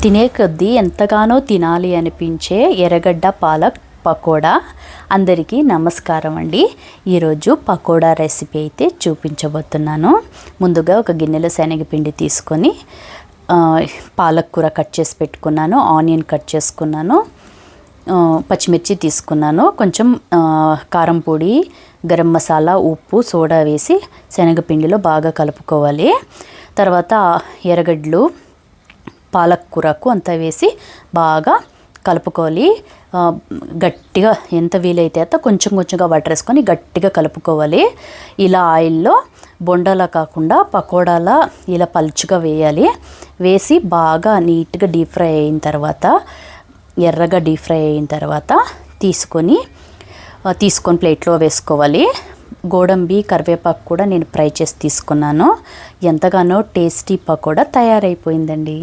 తినే కొద్దీ ఎంతగానో తినాలి అనిపించే ఎర్రగడ్డ పాలక్ పకోడా. అందరికీ నమస్కారం అండి. ఈరోజు పకోడా రెసిపీ అయితే చూపించబోతున్నాను. ముందుగా ఒక గిన్నెలో శనగపిండి తీసుకొని పాలక్ కూర కట్ చేసి పెట్టుకున్నాను, ఆనియన్ కట్ చేసుకున్నాను, పచ్చిమిర్చి తీసుకున్నాను, కొంచెం కారం పొడి, గరం మసాలా, ఉప్పు, సోడా వేసి శనగపిండిలో బాగా కలుపుకోవాలి. తర్వాత ఎర్రగడ్డలు, పాలక్ కూరకు అంతా వేసి బాగా కలుపుకోవాలి. గట్టిగా ఎంత వీలైతే అంత కొంచెం కొంచెంగా వాటర్ వేసుకొని గట్టిగా కలుపుకోవాలి. ఇలా ఆయిల్లో బొండాలా కాకుండా పకోడాలా ఇలా పలుచుగా వేయాలి. వేసి బాగా నీట్గా డీప్ ఫ్రై అయిన తర్వాత, ఎర్రగా డీప్ ఫ్రై అయిన తర్వాత తీసుకొని ప్లేట్లో వేసుకోవాలి. గోడంబి, కరివేపాకు కూడా నేను ఫ్రై చేసి తీసుకున్నాను. ఎంతగానో టేస్టీ పకోడా తయారైపోయిందండి.